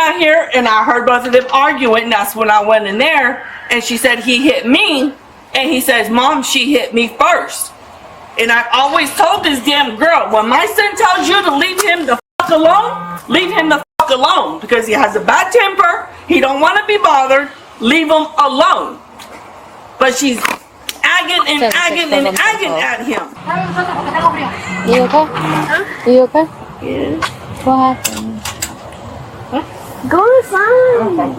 got here and I heard both of them arguing. That's when I went in there and she said he hit me. And he says, Mom, she hit me first. And I've always told this damn girl, when my son tells you to leave him the fuck alone, leave him the fuck alone. Because he has a bad temper. He don't want to be bothered. Leave him alone. But she's agging and agging and agging at him. You okay? Huh? You okay? Yeah. What happened? Huh? Go inside. Okay.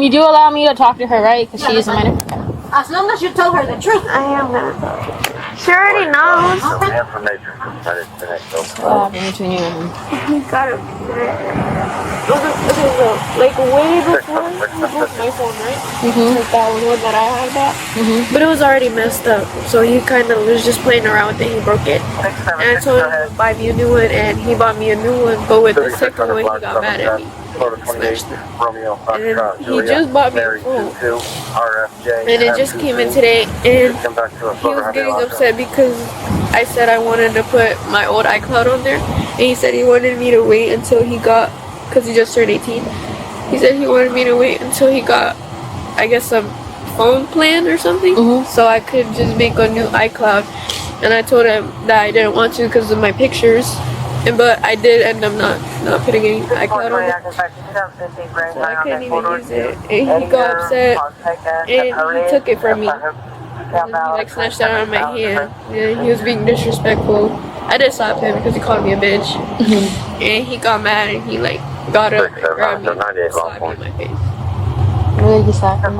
You do allow me to talk to her, right? Because she is a minor. As long as you tell her the truth. I am gonna tell her. She already knows. What happened between you and him? He got it. Okay, so, like, way before he broke my phone, right? Like that one that I had that. But it was already messed up. So he kind of was just playing around with it. He broke it. And I told him to buy me a new one, and he bought me a new one. But with the second one, he got mad at me. Smashed it. And then he just bought me a phone. And it just came in today, and he was getting upset because I said I wanted to put my old iCloud on there. And he said he wanted me to wait until he got, because he just turned 18. He said he wanted me to wait until he got, I guess, a phone plan or something. So I could just make a new iCloud. And I told him that I didn't want to because of my pictures. But I did end up not putting any iCloud on it. So I couldn't even use it. And he got upset and he took it from me. And he like snatched that out of my hand. And he was being disrespectful. I did slap him because he called me a bitch. And he got mad and he like got up and grabbed me and slapped me in my face. Where did he slap you?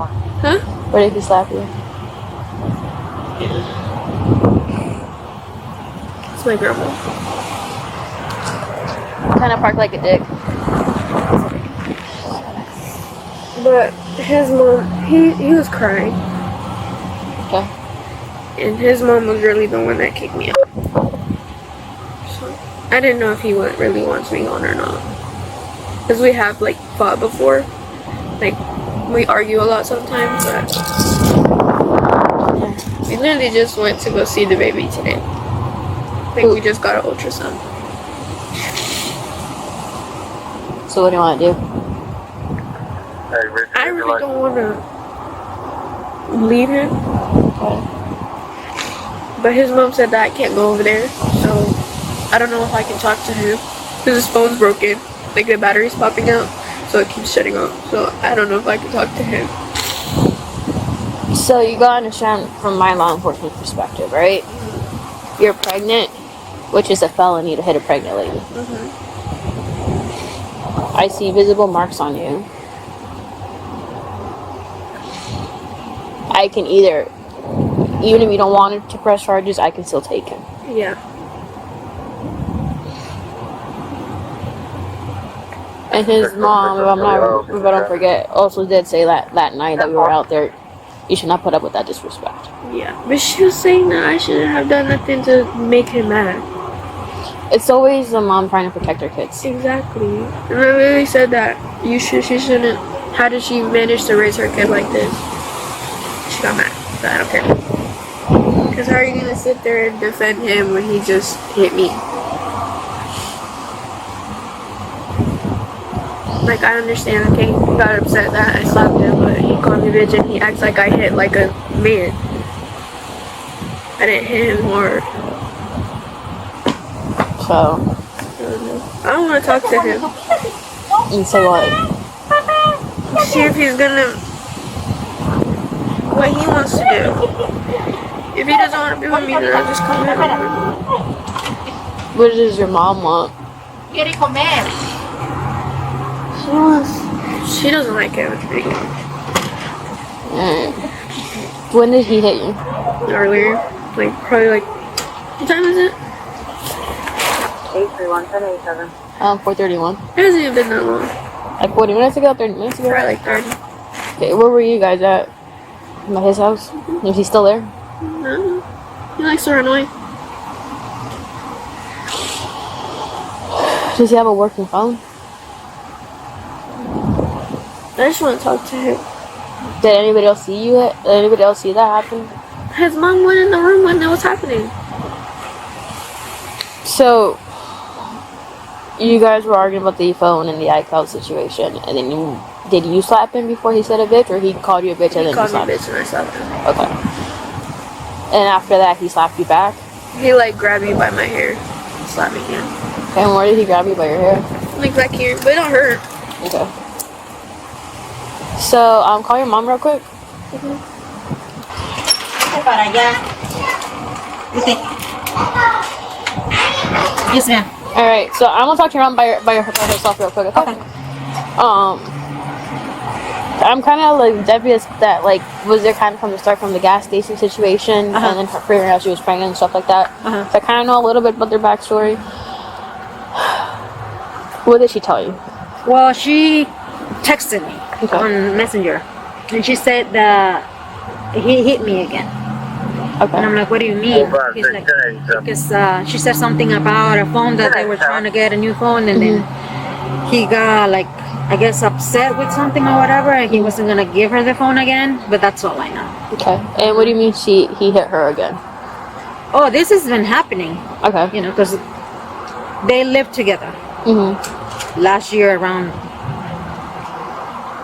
Huh? Where did he slap you? It's my grandma. Kind of parked like a dick. But his mom, he was crying. Okay. And his mom was really the one that kicked me out. So I didn't know if he really wants me on or not. Because we have like fought before. Like we argue a lot sometimes, but we literally just went to go see the baby today. Like we just got an ultrasound. So what do you want to do? I really don't want to leave him. Okay. But his mom said that I can't go over there. So I don't know if I can talk to him. Because his phone's broken. Like the battery's popping out. So it keeps shutting off. So I don't know if I can talk to him. So you gotta understand from my law enforcement perspective, right? You're pregnant, which is a felony to hit a pregnant lady. I see visible marks on you. I can either, even if you don't want to press charges, I can still take him. Yeah. And his mom, if I don't forget, also did say that night that we were out there, you should not put up with that disrespect. Yeah. But she was saying that I shouldn't have done nothing to make him mad. It's always the mom trying to protect her kids. Exactly. And I really said that she shouldn't. How did she manage to raise her kid like this? She got mad, but I don't care. Because how are you gonna sit there and defend him when he just hit me? Like, I understand, okay, he got upset that I slapped him, but he called me bitch and he acts like I hit like a man. I didn't hit him hard. So, I don't want to talk to him. and say what? See if he's gonna, what he wants to do. If he doesn't want to be with me, then I'll just come in. What does your mom want? Quiere comer. She doesn't like everything. When did he hit you? Earlier. Like, probably like, what time is it? 831-1087. 4:31. It hasn't even been that long. Like 40 minutes ago, 30 minutes ago? Probably like 30. Okay, where were you guys at? At his house? Is he still there? No. He likes to run away. Does he have a working phone? I just want to talk to him. Did anybody else see you? Did anybody else see that happen? His mom went in the room when that was happening. So, you guys were arguing about the phone and the iCloud situation, and then did you slap him before he said a bitch, or he called you a bitch and then He called me slapped a bitch and I slapped him. Okay. And after that, he slapped you back? He like grabbed me by my hair, slapped me again. And where did he grab you by your hair? Like back here, but it don't hurt. Okay. So, call your mom real quick. Para allá. Okay. Yes, ma'am. All right. So I'm gonna talk to your mom by herself real quick. Okay. I'm kind of like dubious that like was there kind of from the start from the gas station situation and then her figuring out she was pregnant and stuff like that. So I kind of know a little bit about their backstory. What did she tell you? Well, she texted me on Messenger, and she said that he hit me again. Okay. And I'm like, what do you mean? He's like, because she said something about a phone that they were trying to get a new phone, and then he got like, I guess, upset with something or whatever, and he wasn't gonna give her the phone again. But that's all I know. Okay. And what do you mean he hit her again? Oh, this has been happening. Okay. You know, because they lived together last year around.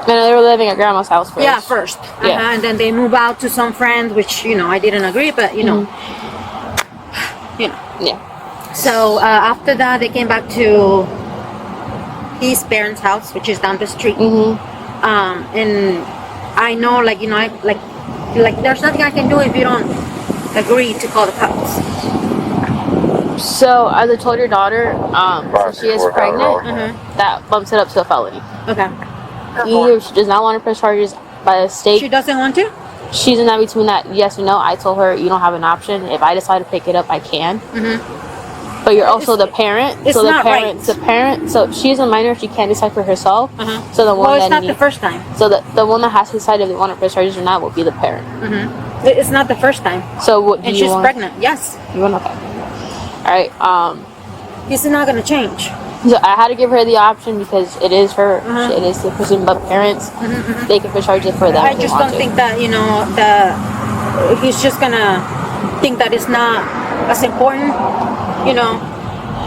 And they were living at grandma's house first. Yeah, first. Yeah. And then they move out to some friends, which I didn't agree, but Yeah. So after that, they came back to his parents' house, which is down the street. And I know, like there's nothing I can do if you don't agree to call the cops. So as I told your daughter, since she is pregnant, that bumps it up to a felony. Okay. Either she does not want to press charges by the state. She doesn't want to? She's in that between that yes or no. I told her you don't have an option. If I decide to pick it up, I can. But you're also the parent. It's so not right. the parent. So she's a minor. She can't decide for herself. So the one Well, it's that not the first time. So the one that has to decide if they want to press charges or not will be the parent. It's not the first time. So what? And she's pregnant. Yes. You want okay? All right. This is not gonna change. So I had to give her the option because it is her. It is the person, but parents they can push charges for them. I just don't think that that he's just gonna think that it's not as important.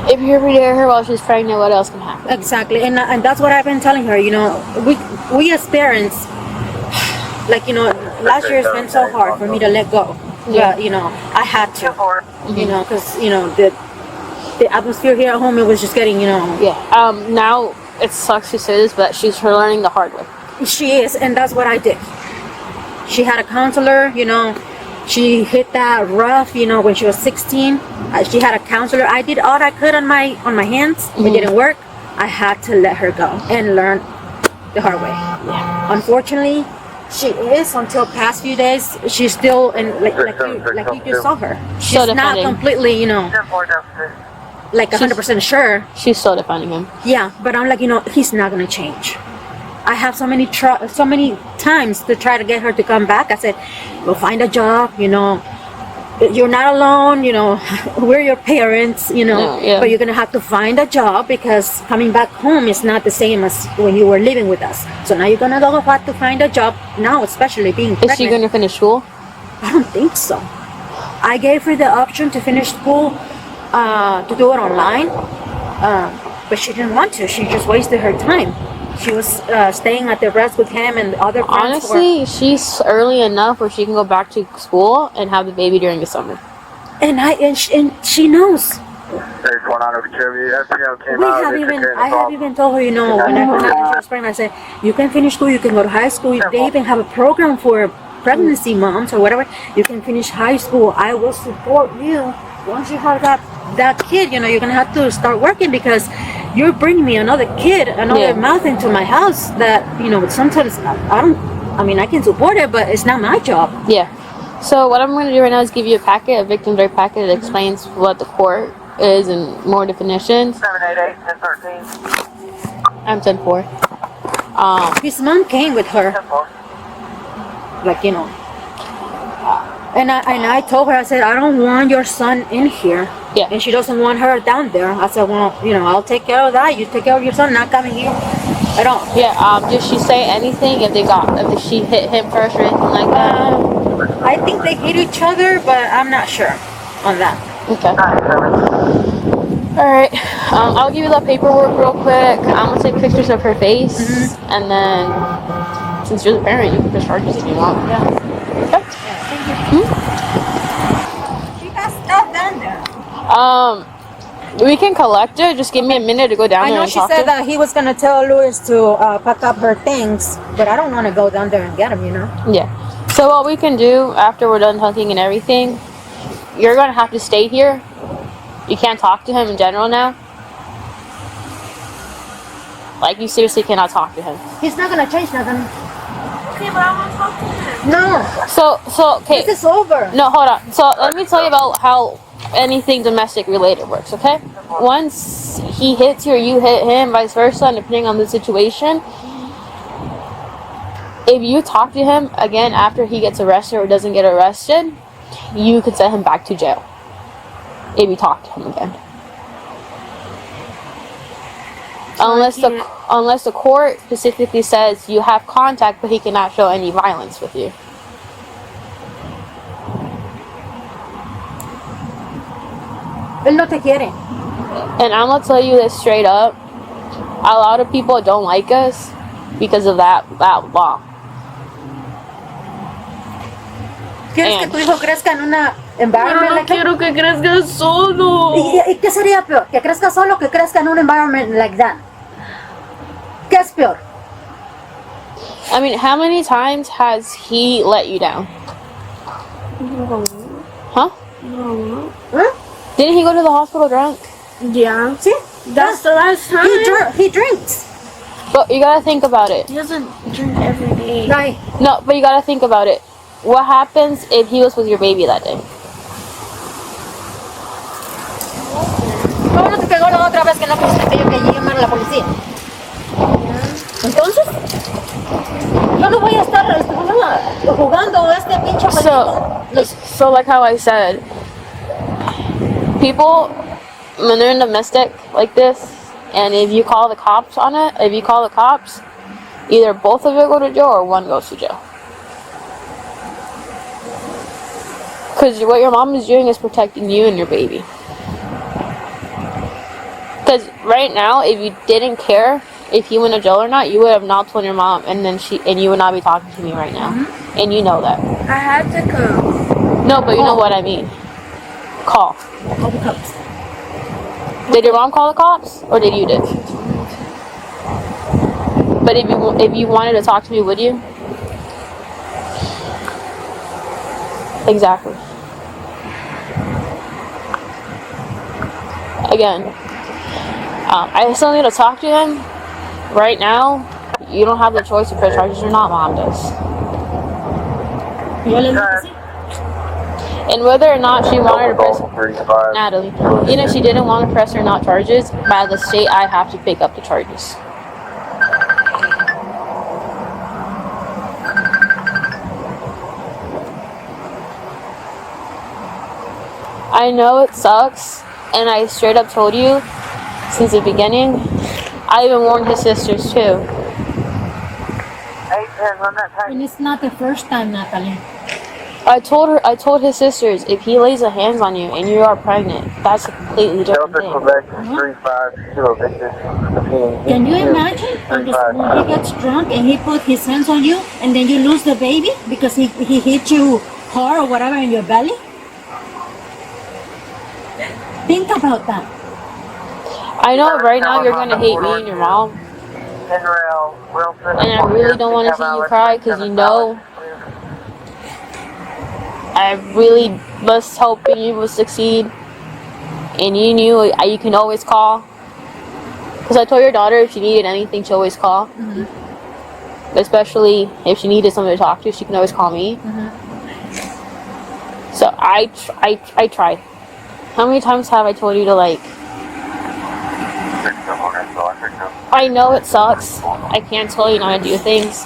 If you're able to hear her while she's pregnant, what else can happen? Exactly, and that's what I've been telling her. We as parents, like last year has been so hard for me to let go. Yeah. I had to. Because the atmosphere here at home, it was just getting Yeah. Now it sucks to say this, but she's learning the hard way. She is, and that's what I did. She had a counselor. She hit that rough. When she was 16, she had a counselor. I did all I could on my hands. It didn't work. I had to let her go and learn the hard way. Yeah. Unfortunately, she is until past few days. She's still like you just saw her. She's not completely like 100% sure. She's still defending him. Yeah, but I'm like he's not gonna change. I have so many times to try to get her to come back. I said, "Go find a job. You're not alone. We're your parents. But you're gonna have to find a job because coming back home is not the same as when you were living with us. So now you're gonna go have to find a job now, especially being pregnant." Is she gonna finish school? I don't think so. I gave her the option to finish school, to do it online, but she didn't want to. She just wasted her time. She was staying at the rest with him and other friends. Honestly, she's early enough where she can go back to school and have the baby during the summer. And she knows. Going on Okeechobee. I have even told her, whenever I was pregnant, I said, you can finish school, you can go to high school. They even have a program for pregnancy moms or whatever. You can finish high school. I will support you. Once you have that kid, you're gonna have to start working because you're bringing me another kid, another mouth into my house that sometimes I can support it, but it's not my job. Yeah. So what I'm going to do right now is give you a victim's right packet that explains what the court is and more definitions. 788 1013. I'm 10-4. His mom came with her. 10-4. Like and I told her, I said, I don't want your son in here. Yeah. And she doesn't want her down there. I said, well, I'll take care of that. You take care of your son, not coming here at all. Yeah. Did she say anything if she hit him first or anything like that? I think they hit each other, but I'm not sure on that. Okay. Alright, I'll give you the paperwork real quick. I'm gonna take pictures of her face, and then since you're the parent, you can press charges if you want. Yeah. Okay. She has stuff down there. We can collect it. Just give me a minute to go down I there know and she talk said to. that he was gonna tell Louis to pack up her things, but I don't want to go down there and get them, you know. Yeah. So what we can do after we're done talking and everything, you're gonna have to stay here. You can't talk to him in general now. Like, you seriously cannot talk to him. He's not gonna change nothing. Okay, but I want to talk to him. No, So okay. this is over. No, hold on. So let me tell you about how anything domestic related works, okay? Once he hits you or you hit him, vice versa, and depending on the situation, if you talk to him again after he gets arrested or doesn't get arrested, you could send him back to jail. If you talk to him again. Unless the court specifically says you have contact, but he cannot show any violence with you. Él no te quiere. And I'm gonna tell you this straight up. A lot of people don't like us because of that law. ¿Quieres que tu hijo crezca en una Pero environment no like that? quiero que crezca solo. ¿Y qué sería peor? ¿Que crezca solo o que crezca en un environment like that? ¿Qué es peor? I mean, how many times has he let you down? Huh? ¿Eh? Didn't he go to the hospital drunk? Yeah. ¿Sí? That's the last time. He drinks. But you gotta think about it. He doesn't drink every day. Right. No, but you gotta think about it. What happens if he was with your baby that day? ¿Cómo no te pegó la otra vez que no quisiste que yo llamara a la policía? Entonces, yo no voy a estar jugando este pinche jueguito. So like how I said, people, when they're in domestic like this, and if you call the cops on it, either both of you go to jail or one goes to jail. Because what your mom is doing is protecting you and your baby. Because right now, if you didn't care if he went to jail or not, you would have not told your mom, and you would not be talking to me right now, and you know that. I had to come. No, but you know what I mean. Call. Call the cops. Did your mom call the cops, or did you? But if you wanted to talk to me, would you? Exactly. Again, I still need to talk to him. Right now, you don't have the choice to press charges or not. Mom does. And whether or not she wanted to press Natalie, even if she didn't want to press or not charges, by the state, I have to pick up the charges. I know it sucks, and I straight up told you since the beginning. I even warned his sisters too. And it's not the first time, Natalie. I told his sisters, if he lays his hands on you and you are pregnant, that's a completely different thing. Can you imagine when he gets drunk and he put his hands on you and then you lose the baby because he hit you hard or whatever in your belly? Think about that. I know right now you're gonna hate me and your mom, and I really don't want to see you cry because you know I really was hoping you would succeed, and you knew you can always call. Because I told your daughter if she needed anything, she always call. Mm-hmm. Especially if she needed someone to talk to, she can always call me. Mm-hmm. So I tried. How many times have I told you to like? I know it sucks. I can't tell you not to do things.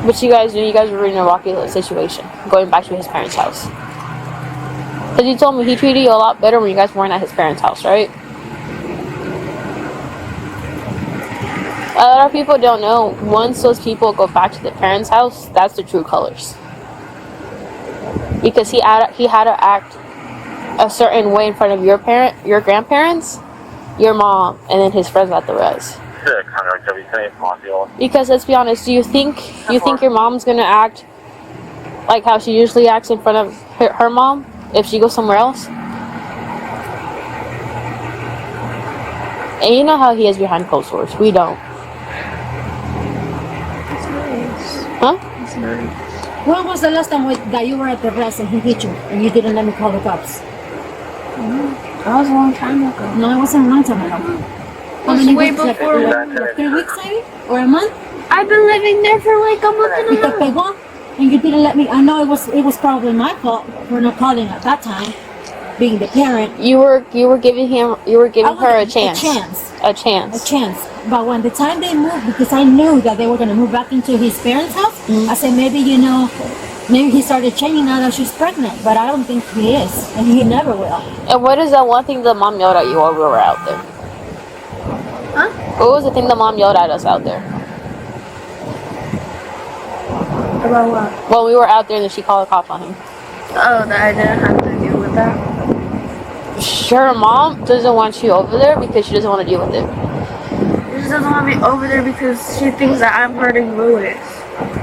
But you guys were in a rocky situation, going back to his parents' house. Because you told me he treated you a lot better when you guys weren't at his parents' house, right? A lot of people don't know, once those people go back to the parents' house, that's the true colors. Because he had to act a certain way in front of your grandparents, your mom, and then his friends got the res. 600 WC, Montreal. Because let's be honest, do you think your mom's gonna act like how she usually acts in front of her mom if she goes somewhere else? And you know how he is behind closed doors. We don't. That's nice. Huh? That's nice. When was the last time that you were at the rest and he hit you and you didn't let me call the cops? That was a long time ago. No, it wasn't a long time ago. How was many way weeks? before. Like 3 weeks maybe? Or a month? I've been living there for like a month and You a te half. pegó and you didn't let me. I know it was probably my fault for not calling at that time, being the parent. You were giving her a chance. A A chance. chance. But when the time they moved, because I knew that they were going to move back into his parents' house, I said maybe maybe he started changing now that she's pregnant. But I don't think he is, and he never will. And what is that one thing the mom yelled at you while we were out there? Huh? What was the thing the mom yelled at us out there? About what? Well, we were out there and then she called the cops on him. Oh, that I didn't have to deal with that. Sure, mom doesn't want you over there because she doesn't want to deal with it. She just doesn't want me over there because she thinks that I'm hurting Louis.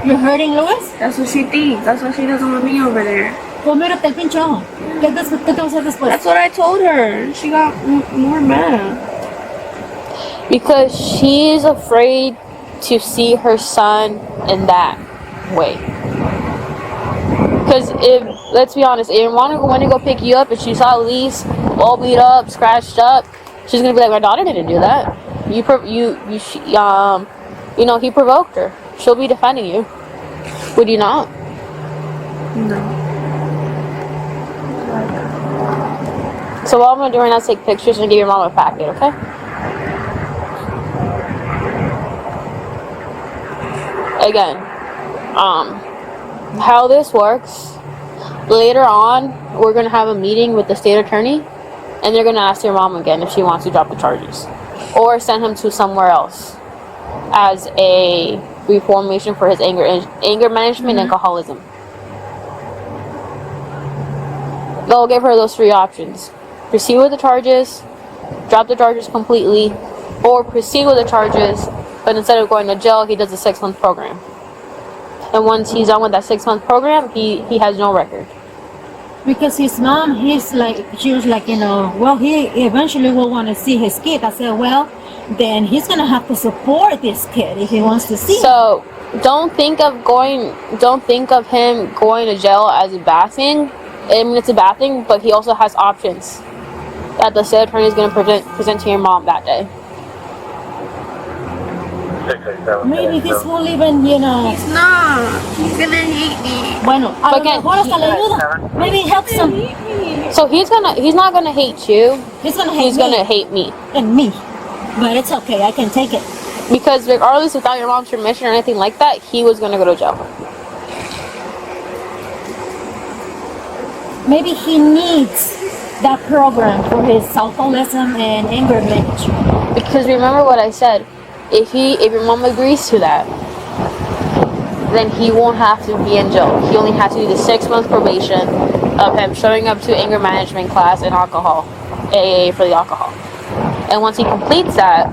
You're hurting Louis? That's what she thinks. That's why she doesn't want me over there. Pues mírate el pinche ojo. ¿Qué te vas a hacer después? That's what I told her. She got more mad. Because she's afraid to see her son in that way. Because let's be honest, if Monica went to go pick you up and she saw Elise all beat up, scratched up, she's gonna be like, my daughter didn't do that. He provoked her. She'll be defending you. Would you not? No. So what I'm gonna do right now is take pictures and give your mom a packet, okay? Again, how this works, later on, we're going to have a meeting with the state attorney, and they're going to ask your mom again if she wants to drop the charges, or send him to somewhere else as a reformation for his anger management and alcoholism. They'll give her those 3 options. Proceed with the charges, drop the charges completely, or proceed with the charges, but instead of going to jail, he does a 6-month program. And once he's done with that 6-month program, he has no record. Because his mom, she was like, well, he eventually will want to see his kid. I said, well, then he's going to have to support this kid if he wants to see him. So don't think of him going to jail as a bad thing. I mean, it's a bad thing, but he also has options that the state attorney is going to present to your mom that day. Maybe this won't even, He's not. He's gonna hate me. Bueno, a lo Again, mejor hasta le ayuda. Maybe it helps him. So he's not gonna hate you. He's gonna hate He's me. gonna hate me. And me. But it's okay, I can take it. Because regardless, without your mom's permission or anything like that, he was gonna go to jail. Maybe he needs that program for his alcoholism and anger management. Because remember what I said. If your mom agrees to that, then he won't have to be in jail. He only has to do the 6-month probation of him showing up to anger management class and alcohol, AA for the alcohol. And once he completes that,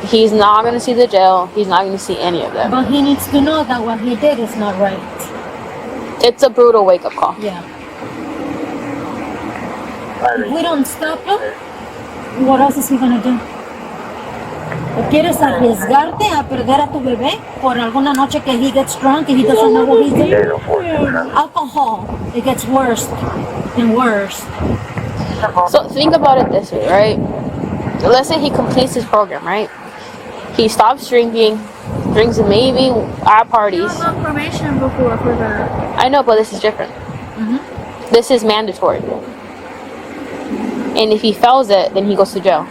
he's not going to see the jail. He's not going to see any of them. But he needs to know that what he did is not right. It's a brutal wake-up call. Yeah. If we don't stop him, what else is he going to do? ¿O quieres arriesgarte a perder a tu bebé por alguna noche que he gets drunk and he doesn't know what he's doing? Alcohol, it gets worse and worse. So think about it this way, right? Let's say he completes his program, right? He stops drinking, drinks maybe at parties. You was on probation before for that. I know, but this is different. This is mandatory. And if he fails it, then he goes to jail.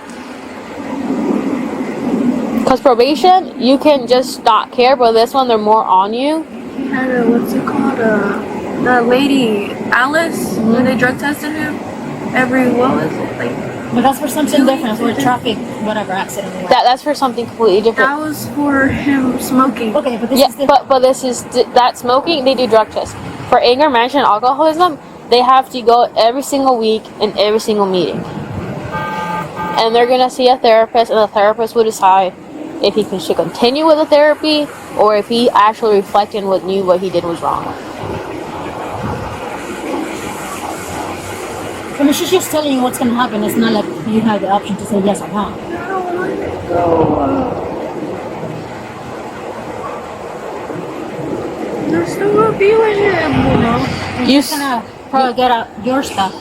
Because probation, you can just not care, but this one, they're more on you. He had what's it called? The lady, Alice, when they drug tested him. What was it? But that's for something different, for traffic, whatever, accident. That's for something completely different. That was for him smoking. Okay, but this Yeah, is different. but this is, that smoking, they do drug tests. For anger management and alcoholism, they have to go every single week in every single meeting. And they're going to see a therapist, and the therapist will decide if he should continue with the therapy or if he actually reflected and knew what he did was wrong. I mean, she's just telling you what's going to happen. It's not like you have the option to say yes or no. You're still gonna be with him, you know. You're just going to probably get out your stuff.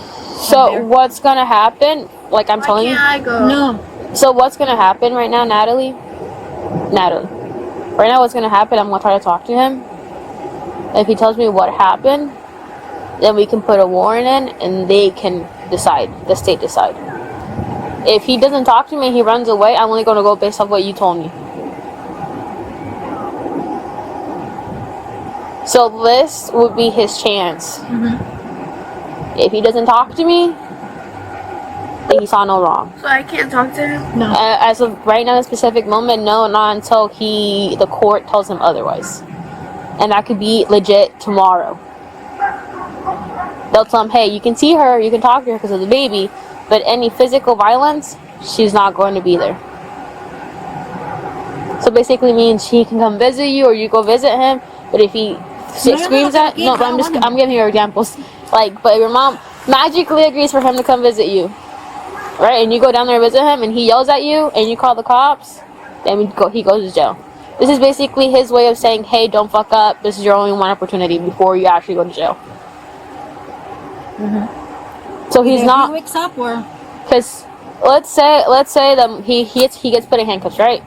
So what's going to happen, like I'm telling you? Why can't I go? No. So what's going to happen right now, Natalie? Right now what's going to happen, I'm going to try to talk to him. If he tells me what happened, then we can put a warrant in and they can decide, the state decide. If he doesn't talk to me and he runs away, I'm only going to go based off what you told me. So this would be his chance. If he doesn't talk to me, then he saw no wrong. So I can't talk to him? No. As of right now, the specific moment, no, not until the court tells him otherwise. And that could be legit tomorrow. They'll tell him, hey, you can see her, you can talk to her because of the baby, but any physical violence, she's not going to be there. So basically means he can come visit you or you go visit him, but if he screams at, no, but I'm giving you examples. Like, but your mom magically agrees for him to come visit you, right? And you go down there and visit him and he yells at you and you call the cops, then he goes to jail. This is basically his way of saying, hey, don't fuck up. This is your only one opportunity before you actually go to jail. So he's not. He wakes up or Because let's say that he gets put in handcuffs, right?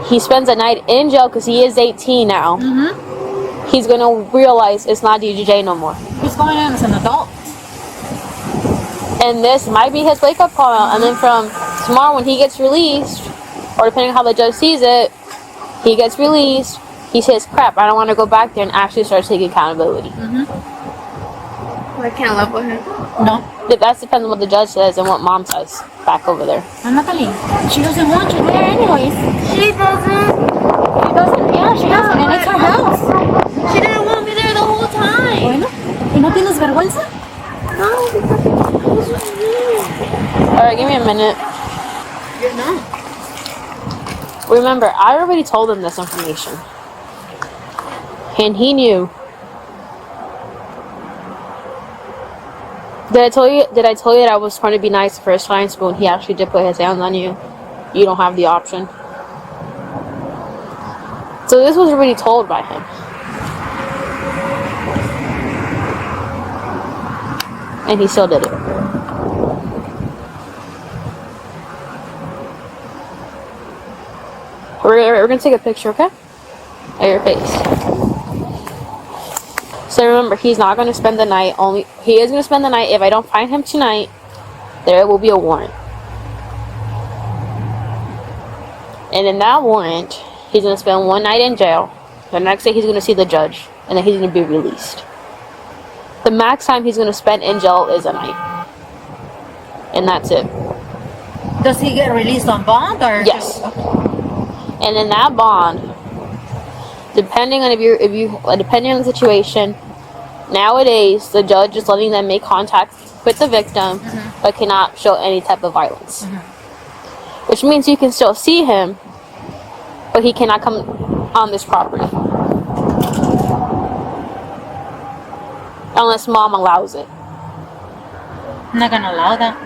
He spends a night in jail because he is 18 now. He's gonna realize it's not DJJ no more, he's going in as an adult. and this might be his wake up call. And then from tomorrow when he gets released, or depending on how the judge sees it, he gets released. He says, "Crap, I don't want to go back there," and actually starts taking accountability. I can't live with him. No. That depends on what the judge says and what mom says back over there. I'm not telling you. She doesn't want you there anyways. She doesn't. She doesn't. Yeah, she doesn't. And it's her house. She didn't want me there the whole time. Bueno. ¿Y no tienes vergüenza? No, because I was with you. Alright, give me a minute. You're not. Remember, I already told him this information. And he knew. Did I tell you that I was trying to be nice the first time, so when he actually did put his hands on you, you don't have the option? So this was already told by him. And he still did it. We're gonna take a picture, okay? Of your face. So remember, he's not gonna spend the night. He is gonna spend the night. If I don't find him tonight, there will be a warrant. And in that warrant, he's gonna spend one night in jail. The next day, he's gonna see the judge, and then he's gonna be released. The max time he's gonna spend in jail is a night, and that's it. Does he get released on bond or? Yes. And in that bond, depending on depending on the situation, nowadays the judge is letting them make contact with the victim, but cannot show any type of violence. Which means you can still see him, but he cannot come on this property unless mom allows it. I'm not gonna allow that.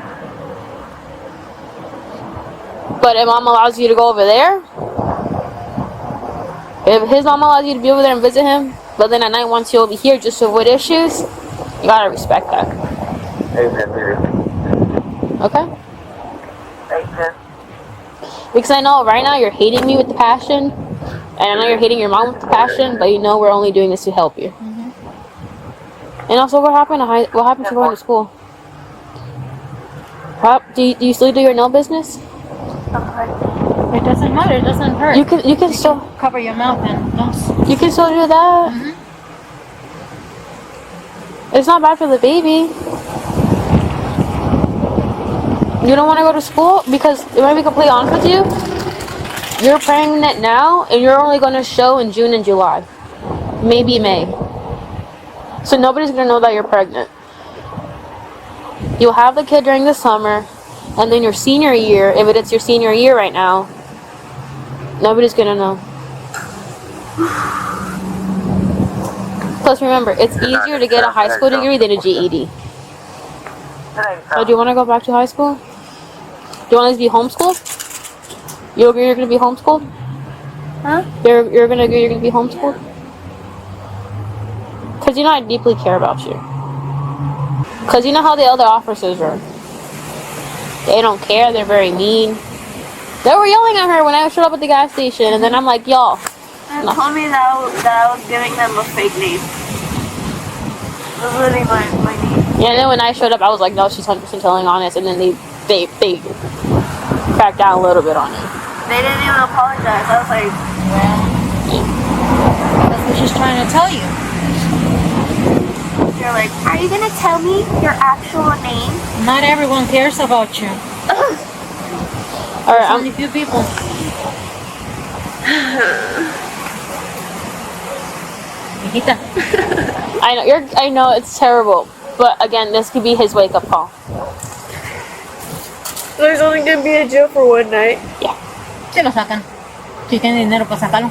But if mom allows you to go over there, if his mom allows you to be over there and visit him, but then at night wants you over here just to avoid issues, you gotta respect that. Okay? Because I know right now you're hating me with the passion, and I know you're hating your mom with the passion, but you know we're only doing this to help you. And also, what happened to going to school? Do you still do your nail business? It doesn't matter. It doesn't hurt. You can still cover your mouth and nose. You can still do that. It's not bad for the baby. You don't want to go to school because, if I be completely honest with you, you're pregnant now, and you're only going to show in June and July, maybe May. So nobody's gonna know that you're pregnant. You'll have the kid during the summer, and then your senior year, if it's your senior year right now, nobody's gonna know. Plus, remember, it's easier to get a high school degree than a GED. So, do you want to go back to high school? Do you want to be homeschooled? You agree you're gonna be homeschooled? Huh? You're gonna agree you're gonna be homeschooled? Because you know I deeply care about you. Because you know how the other officers are. They don't care, they're very mean. They were yelling at her when I showed up at the gas station, and then I'm like, y'all. They told me that I was giving them a fake name. It was literally my name. Yeah, and then when I showed up, I was like, no, she's 100% telling honest, and then they cracked down a little bit on it. They didn't even apologize. I was like, Well, that's what she's trying to tell you. they're like, are you gonna tell me your actual name? Not everyone cares about you. Alright, Only few people. Hijita. I know it's terrible, but again, this could be his wake-up call. There's only gonna be in jail for one night. Yeah. Se lo sacan. Si tiene dinero para sacarlo.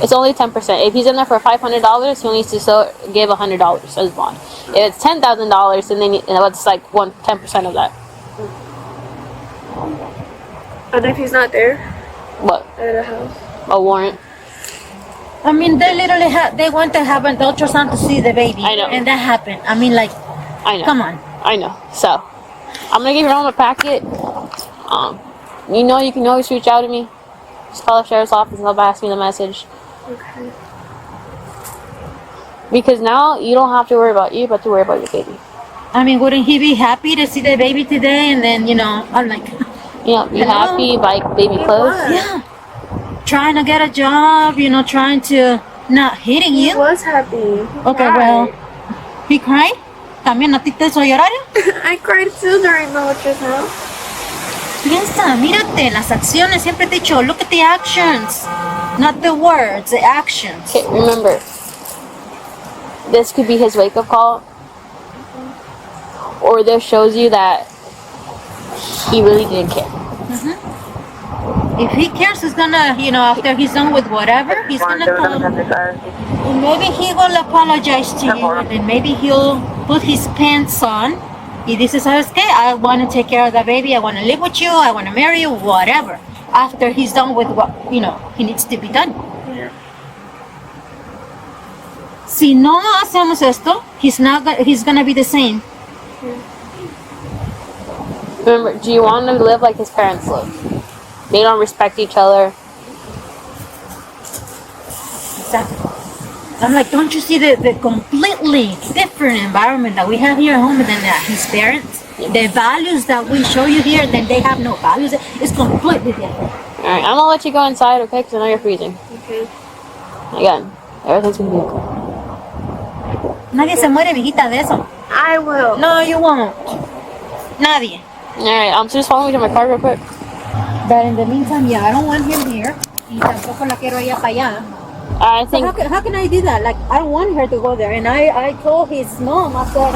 It's only 10%. If he's in there for $500, he needs to give $100 as bond. If it's $10,000, then it's like 10% of that. And if he's not there What? at a house. A warrant? I mean, they literally they want to have an ultrasound to see the baby. I know. And that happened. I mean, like, I know. come on. I know. So, I'm gonna give your mom a packet. You know, you can always reach out to me. Just call the sheriff's office and they'll pass me the message. Okay. Because now you don't have to worry about you, but to worry about your baby. I mean, wouldn't he be happy to see the baby today? And then, I'm like, You know, be Hello? happy, buy baby clothes. yeah. Trying to get a job, trying to not hitting He you. was happy. Okay, well, he cried? ¿También a ti te hizo llorar? I cried too during the ultrasound. Piensa, mírate, las acciones. Siempre te he dicho, look at the actions. Not the words, the actions. Okay, remember, this could be his wake-up call. Or this shows you that he really didn't care. If he cares, he's gonna, after he's done with whatever, he's gonna come. And maybe he will apologize to you, and then maybe he'll put his pants on. Y dice, ¿sabes qué? I want to take care of the baby. I want to live with you. I want to marry you. Whatever. After he's done with what, he needs to be done. Yeah. Si no hacemos esto, he's gonna be the same. Remember, do you want to live like his parents live? They don't respect each other. Exactly. I'm like, don't you see the completely different environment that we have here at home than his parents? Yeah. The values that we show you here, then they have no values. It's completely different. Alright, I'm gonna let you go inside, okay? Because I know you're freezing. Okay. Again, everything's gonna be okay. Nadie se muere, viejita, de eso. I will. No, you won't. Nadie. Alright, so just follow me to my car real quick. But in the meantime, yeah, I don't want him here. Y tampoco la quiero allá para allá. I So think how can I do that? Like, I don't want her to go there. And I told his mom, I said,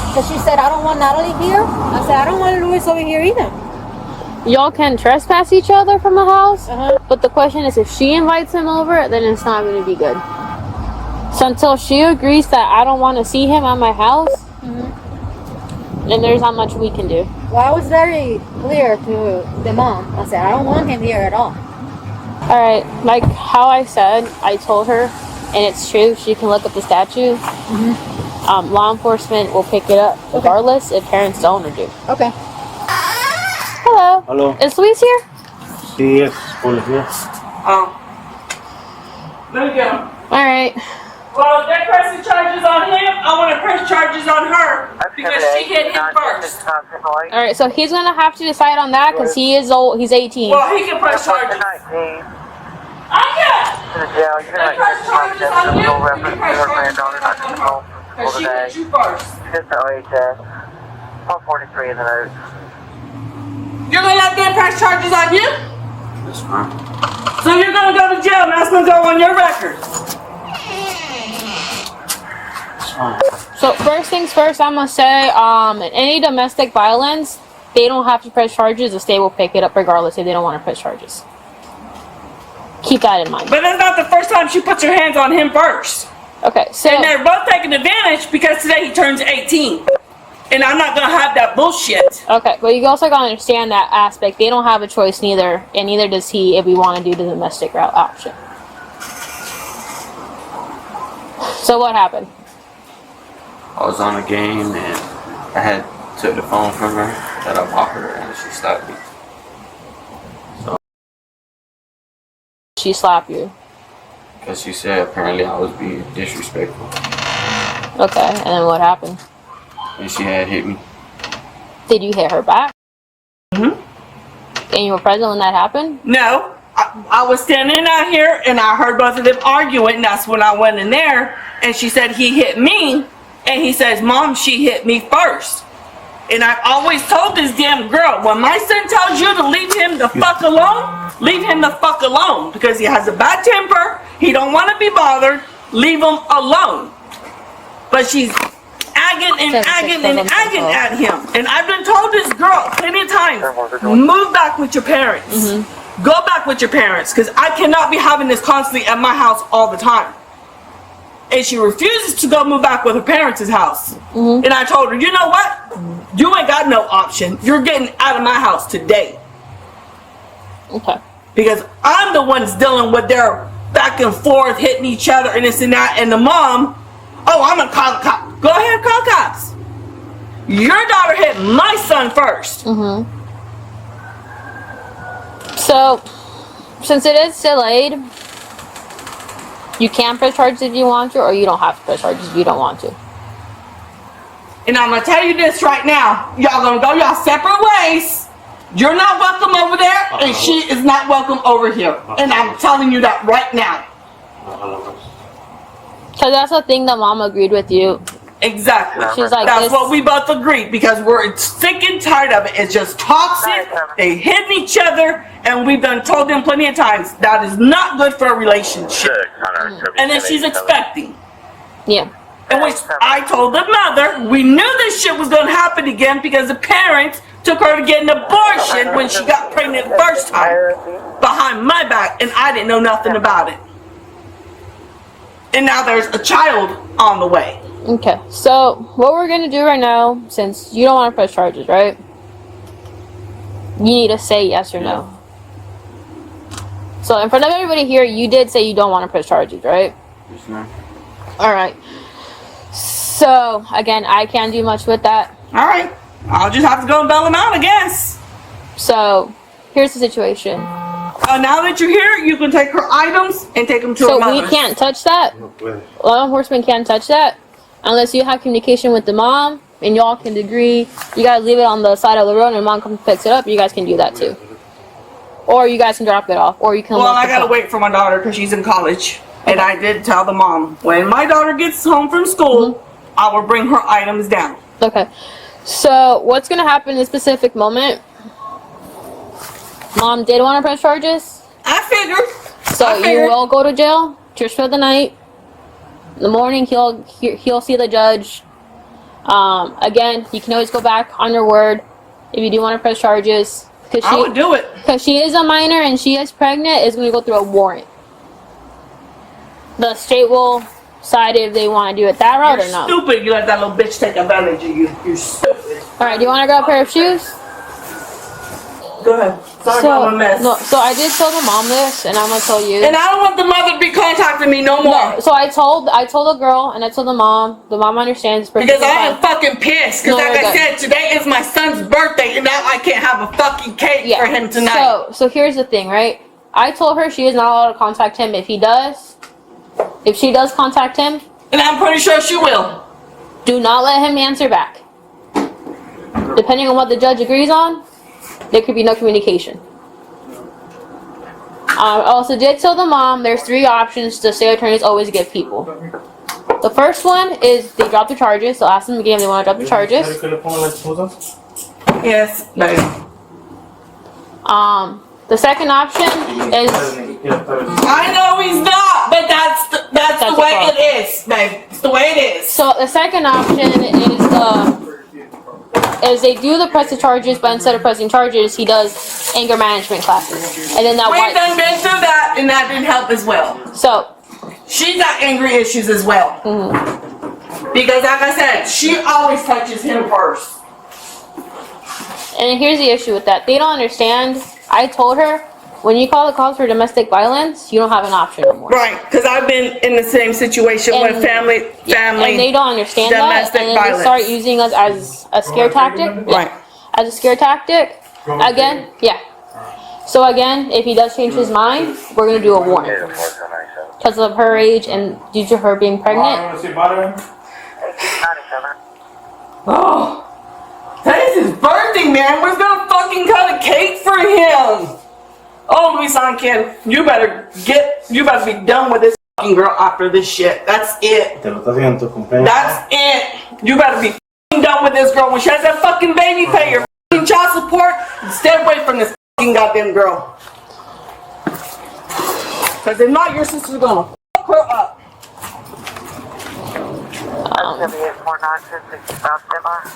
because she said, I don't want Natalie here. I said, I don't want Luis over here either. y'all can trespass each other from the house, Uh-huh. but the question is if she invites him over, then it's not gonna be good. So until she agrees that I don't want to see him at my house, then there's not much we can do. Well, I was very clear to the mom. I said, I don't want him here at all. Alright, like how I said, I told her, and it's true, she can look up the statue. Law enforcement will pick it up regardless if parents don't or do. Okay. Hello. Hello. Is Luis here? Sí, es policía. Let me get him. Alright. Well, if they're pressing charges on him, I want to press charges on her because she hit him first. Alright, so he's gonna have to decide on that because he is old, he's 18. Well, he can press charges. I can. They press charges on you. You can press charges on her. Because she hit you first. Just the OHS. 143 in the note. You're going to let them press charges on you? That's fine. So you're going to go to jail and that's going to go on your record. That's fine. So first things first, I'm gonna say, in any domestic violence, they don't have to press charges. The state will pick it up regardless if they don't want to press charges. Keep that in mind. But that's not the first time she puts her hands on him first. Okay, so And they're both taking advantage because today he turns 18. And I'm not gonna have that bullshit. okay, but you also gotta understand that aspect. They don't have a choice neither, and neither does he if we want to do the domestic route option. So what happened? I was on a game and I had took the phone from her that I bought her and she slapped me. She slapped you. Because she said apparently I was being disrespectful. Okay, and then what happened? And she had hit me. Did you hit her back? And you were present when that happened? No. I was standing out here and I heard both of them arguing, and that's when I went in there and she said he hit me and he says, Mom, she hit me first. And I've always told this damn girl, when my son tells you to leave him the fuck alone, leave him the fuck alone, because he has a bad temper, he don't want to be bothered, leave him alone. But she's agging and agging and agging at him. And I've been told this girl plenty of times, move back with your parents. Go back with your parents, because I cannot be having this constantly at my house all the time. And she refuses to go move back with her parents' house. And I told her, you know what? You ain't got no option. You're getting out of my house today. Okay. Because I'm the one's dealing with their back and forth, hitting each other and this and that. And the mom, oh, I'm gonna call the cops. Go ahead, call cops. Your daughter hit my son first. So, since it is delayed, you can press charges if you want to, or you don't have to press charges if you don't want to. And I'm gonna tell you this right now. Y'all gonna go y'all separate ways. You're not welcome over there, and she is not welcome over here. And I'm telling you that right now. Because that's the thing that Mom agreed with you. Exactly. She's like, that's this- what we both agreed, because we're sick and tired of it. It's just toxic. They hitting each other, and we've done told them plenty of times that is not good for a relationship. And then she's expecting. Yeah. In which I told the mother, we knew this shit was going to happen again because the parents took her to get an abortion when she got pregnant the first time behind my back, and I didn't know nothing about it. And now there's a child on the way. Okay. So, what we're going to do right now, since you don't want to press charges, right? You need to say yes or no. So, in front of everybody here, you did say you don't want to press charges, right? Yes, ma'am. Alright. So, again, I can't do much with that. All right. I'll just have to go and bail him out, I guess. So, here's the situation. Now that you're here, you can take her items and take them to her So, mother's. we can't touch that. Law enforcement can't touch that unless you have communication with the mom and y'all can agree. You guys leave it on the side of the road and mom comes and picks it up. You guys can do that too. Or you guys can drop it off. Or you can. Well, I gotta wait for my daughter because she's in college. And I did tell the mom, when my daughter gets home from school, I will bring her items down. Okay. So, what's going to happen in this specific moment? Mom did want to press charges. I figured. So, you will go to jail just for the night. In the morning, he'll see the judge. Again, you can always go back on your word if you do want to press charges. I would do it. Because she is a minor and she is pregnant, it's going to go through a warrant. The state will decide if they want to do it that route or not. Stupid. You let that little bitch take advantage of you. You're stupid. Alright, do you want to grab a pair of shoes? Go ahead. Sorry about my mess. No, so I did tell the mom this, and I'm gonna tell you. And I don't want the mother to be contacting me no more. No, so I told the girl, and I told the mom. The mom understands. Because I am fucking pissed. Because No, like I said, today is my son's birthday, and now I can't have a fucking cake for him tonight. So here's the thing, right? I told her she is not allowed to contact him. If she does contact him, and I'm pretty sure she will, do not let him answer back. Depending on what the judge agrees on, there could be no communication. I also did tell the mom there's 3 options the state attorneys always give people. The first one is they drop the charges, so ask them again if they want to drop the charges. Yes, baby. The second option is I know he's not, but that's the way it is, babe. It's the way it is. So the second option is they do the pressing charges, but instead of pressing charges, he does anger management classes, and then that We've done been through that, and that didn't help as well. So She's got angry issues as well. Because like I said, she always touches him first. and here's the issue with that. They don't understand. I told her, when you call the cops for domestic violence, you don't have an option anymore. Right, because I've been in the same situation with family. And they don't understand that, domestic and then violence. they start using us as a scare tactic. Right. As a scare tactic. Again, yeah. So again, if he does change his mind, we're gonna do a warning because of her age and due to her being pregnant. Oh, that is his birthday, man. We're gonna fucking cut a cake for him. Oh, Luisan kid, you better be done with this fucking girl after this shit. That's it. Te lo estás haciendo tu cumpleaños. That's it. You better be fucking done with this girl. When she has that fucking baby, pay your fucking child support. Stay away from this fucking goddamn girl. Cause if not, your sister's gonna fuck her up. 7849 65 Denmark.